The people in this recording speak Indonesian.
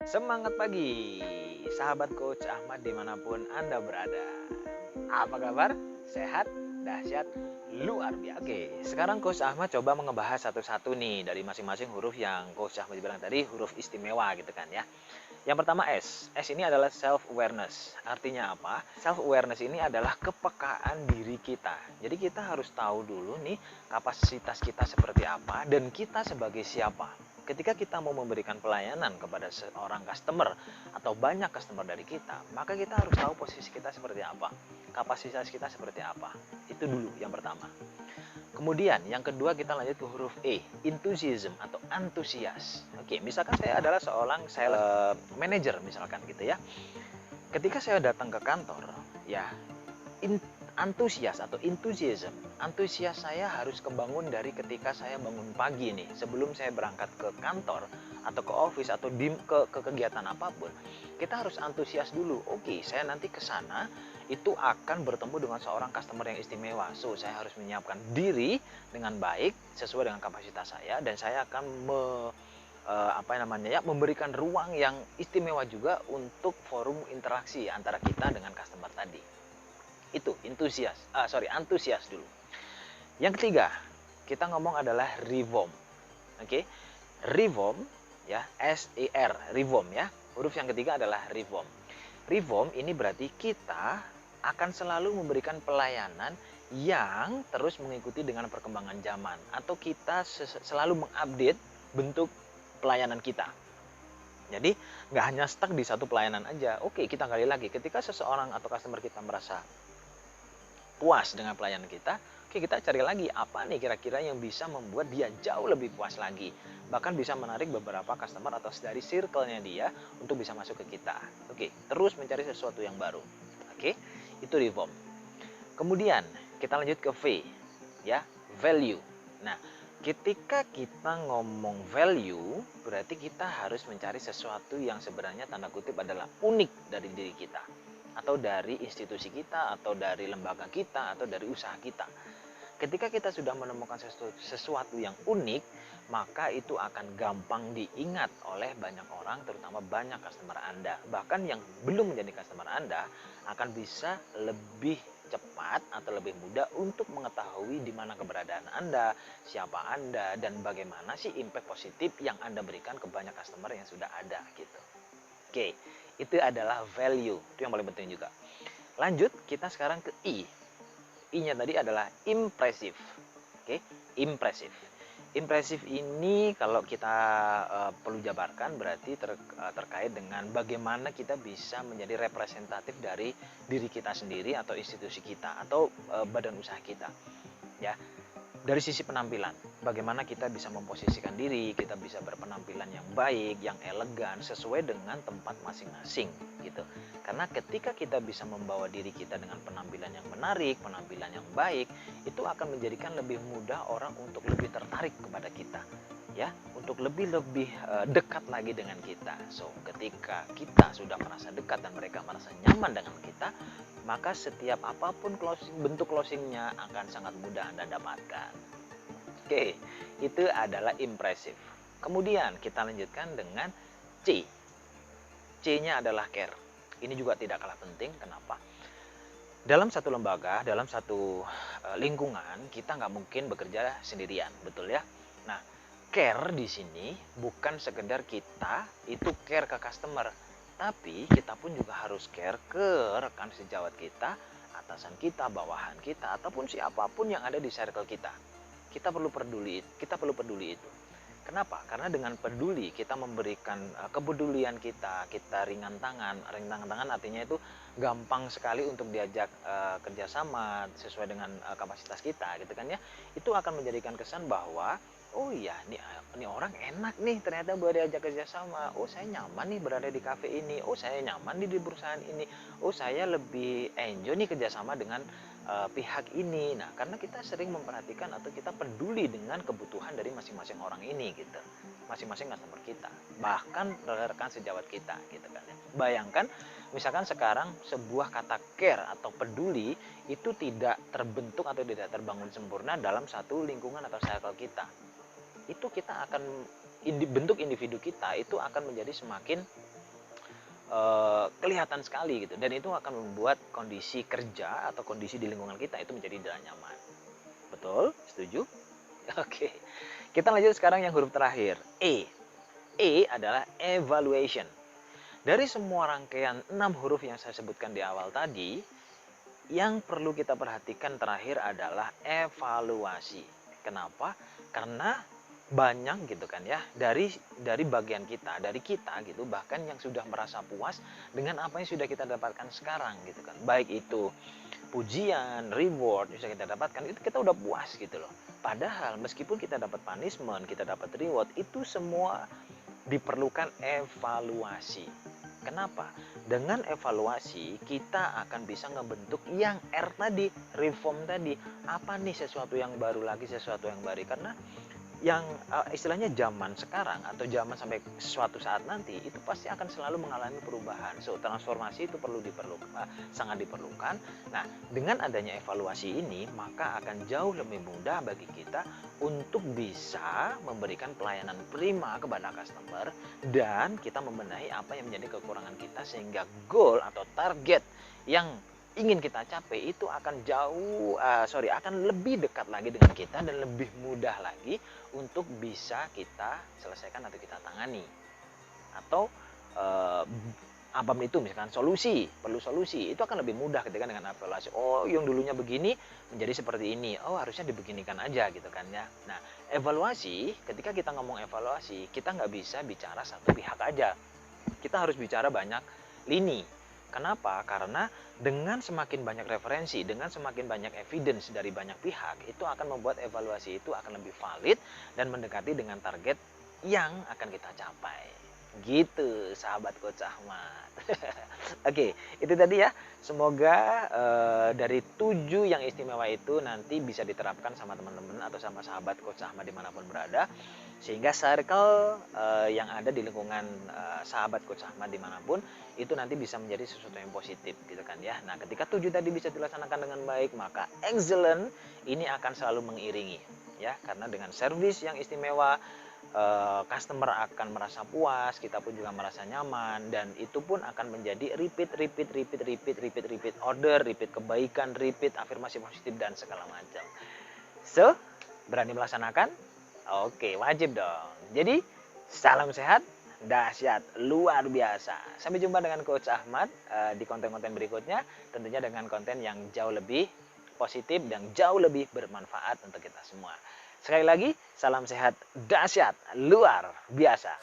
Semangat pagi, sahabat Coach Ahmad dimanapun Anda berada. Apa kabar? Sehat? Dahsyat? Luar biasa. Oke, sekarang Coach Ahmad coba mengebahas satu-satu nih dari masing-masing huruf yang Coach Ahmad bilang tadi, huruf istimewa gitu kan ya. Yang pertama S. S ini adalah self-awareness. Artinya apa? Self-awareness ini adalah kepekaan diri kita. Jadi kita harus tahu dulu nih kapasitas kita seperti apa dan kita sebagai siapa. Ketika kita mau memberikan pelayanan kepada seorang customer atau banyak customer dari kita, maka kita harus tahu posisi kita seperti apa, kapasitas kita seperti apa. Itu dulu yang pertama. Kemudian yang kedua kita lanjut ke huruf E, enthusiasm atau antusias. Oke, misalkan saya adalah seorang sales manager misalkan gitu ya. Ketika saya datang ke kantor, ya antusias atau enthusiasm, antusias saya harus kebangun dari ketika saya bangun pagi nih, sebelum saya berangkat ke kantor atau ke office atau ke kegiatan apapun. Kita harus antusias dulu. Oke, saya nanti ke sana itu akan bertemu dengan seorang customer yang istimewa. So, saya harus menyiapkan diri dengan baik sesuai dengan kapasitas saya dan saya akan memberikan ruang yang istimewa juga untuk forum interaksi antara kita dengan customer tadi. Itu antusias dulu. Yang ketiga, kita ngomong adalah reform. Oke. Reform ya, SER, reform ya. Huruf yang ketiga adalah reform. Reform ini berarti kita akan selalu memberikan pelayanan yang terus mengikuti dengan perkembangan zaman atau kita selalu mengupdate bentuk pelayanan kita. Jadi nggak hanya stuck di satu pelayanan aja. Oke, kita gali lagi. Ketika seseorang atau customer kita merasa puas dengan pelayanan kita, oke, kita cari lagi apa nih kira-kira yang bisa membuat dia jauh lebih puas lagi. Bahkan bisa menarik beberapa customer atau dari circle-nya dia untuk bisa masuk ke kita. Oke, terus mencari sesuatu yang baru. Oke, itu reform. Kemudian kita lanjut ke V, ya, value. Nah, ketika kita ngomong value, berarti kita harus mencari sesuatu yang sebenarnya tanda kutip adalah unik dari diri kita, atau dari institusi kita, atau dari lembaga kita, atau dari usaha kita. Ketika kita sudah menemukan sesuatu yang unik, maka itu akan gampang diingat oleh banyak orang, terutama banyak customer Anda. Bahkan yang belum menjadi customer Anda akan bisa lebih cepat atau lebih mudah untuk mengetahui di mana keberadaan Anda, siapa Anda, dan bagaimana sih impact positif yang Anda berikan ke banyak customer yang sudah ada gitu. Oke, itu adalah value, itu yang paling penting juga. Lanjut, kita sekarang ke I. I-nya tadi adalah impressive. Oke, impressive. Impressive ini kalau kita perlu jabarkan berarti terkait dengan bagaimana kita bisa menjadi representatif dari diri kita sendiri atau institusi kita atau badan usaha kita. Ya, dari sisi penampilan, bagaimana kita bisa memposisikan diri, kita bisa berpenampilan yang baik, yang elegan, sesuai dengan tempat masing-masing gitu. Karena ketika kita bisa membawa diri kita dengan penampilan yang menarik, penampilan yang baik, itu akan menjadikan lebih mudah orang untuk lebih tertarik kepada kita. Ya, untuk lebih dekat lagi dengan kita. So, ketika kita sudah merasa dekat dan mereka merasa nyaman dengan kita, maka setiap apapun bentuk closingnya akan sangat mudah Anda dapatkan. Oke, itu adalah impressive. Kemudian kita lanjutkan dengan C. C-nya adalah care. Ini juga tidak kalah penting. Kenapa? Dalam satu lembaga, dalam satu lingkungan, kita nggak mungkin bekerja sendirian, betul ya? Nah, care di sini bukan sekedar kita itu care ke customer, tapi kita pun juga harus care ke rekan sejawat kita, atasan kita, bawahan kita, ataupun siapapun yang ada di circle kita. Kita perlu peduli itu. Kenapa? Karena dengan peduli kita memberikan kepedulian kita ringan tangan. Ringan tangan artinya itu gampang sekali untuk diajak kerjasama sesuai dengan kapasitas kita, gitu kan ya. Itu akan menjadikan kesan bahwa oh iya, ini orang enak nih ternyata buat diajak kerjasama. Oh, saya nyaman nih berada di kafe ini. Oh, saya nyaman di perusahaan ini. Oh, saya lebih enjoy nih kerjasama dengan pihak ini. Nah, karena kita sering memperhatikan atau kita peduli dengan kebutuhan dari masing-masing orang ini gitu, masing-masing customer kita, bahkan rekan sejawat kita gitu kan ya. Bayangkan misalkan sekarang sebuah kata care atau peduli itu tidak terbentuk atau tidak terbangun sempurna dalam satu lingkungan atau circle kita, itu kita akan bentuk individu kita itu akan menjadi semakin kelihatan sekali gitu, dan itu akan membuat kondisi kerja atau kondisi di lingkungan kita itu menjadi tidak nyaman. Betul? Setuju? Oke. Kita lanjut sekarang yang huruf terakhir, E. E adalah evaluation. Dari semua rangkaian 6 huruf yang saya sebutkan di awal tadi, yang perlu kita perhatikan terakhir adalah evaluasi. Kenapa? Karena banyak gitu kan ya, dari bagian kita, dari kita gitu, bahkan yang sudah merasa puas dengan apa yang sudah kita dapatkan sekarang gitu kan. Baik itu pujian, reward yang sudah kita dapatkan, itu kita udah puas gitu loh. Padahal meskipun kita dapat punishment, kita dapat reward, itu semua diperlukan evaluasi. Kenapa? Dengan evaluasi kita akan bisa ngebentuk yang R tadi, reform tadi. Apa nih sesuatu yang baru lagi, sesuatu yang baru. Karena yang istilahnya zaman sekarang atau zaman sampai suatu saat nanti itu pasti akan selalu mengalami perubahan. So, transformasi itu sangat diperlukan. Nah, dengan adanya evaluasi ini, maka akan jauh lebih mudah bagi kita untuk bisa memberikan pelayanan prima kepada customer, dan kita membenahi apa yang menjadi kekurangan kita, sehingga goal atau target yang ingin kita capai itu akan akan lebih dekat lagi dengan kita dan lebih mudah lagi untuk bisa kita selesaikan atau kita tangani. Atau apapun itu, misalkan perlu solusi, itu akan lebih mudah ketika dengan evaluasi. Oh, yang dulunya begini menjadi seperti ini. Oh, harusnya dibeginikan aja gitu kan ya. Nah, evaluasi, ketika kita ngomong evaluasi, kita nggak bisa bicara satu pihak aja. Kita harus bicara banyak lini. Kenapa? Karena dengan semakin banyak referensi, dengan semakin banyak evidence dari banyak pihak, itu akan membuat evaluasi itu akan lebih valid dan mendekati dengan target yang akan kita capai. Gitu, sahabat Coach Ahmad. Oke, itu tadi ya. Semoga dari 7 yang istimewa itu nanti bisa diterapkan sama teman-teman atau sama sahabat Coach Ahmad dimanapun berada. Sehingga circle yang ada di lingkungan sahabat Coach Ahmad dimanapun, itu nanti bisa menjadi sesuatu yang positif gitu kan ya. Nah, ketika 7 tadi bisa dilaksanakan dengan baik, maka excellent ini akan selalu mengiringi ya. Karena dengan service yang istimewa, customer akan merasa puas, kita pun juga merasa nyaman, dan itu pun akan menjadi repeat order, repeat kebaikan, repeat afirmasi positif dan segala macam. So, berani melaksanakan? Oke, wajib dong. Jadi, salam sehat, dahsyat, luar biasa. Sampai jumpa dengan Coach Ahmad di konten-konten berikutnya, tentunya dengan konten yang jauh lebih positif dan jauh lebih bermanfaat untuk kita semua. Sekali lagi, salam sehat, dahsyat, luar biasa.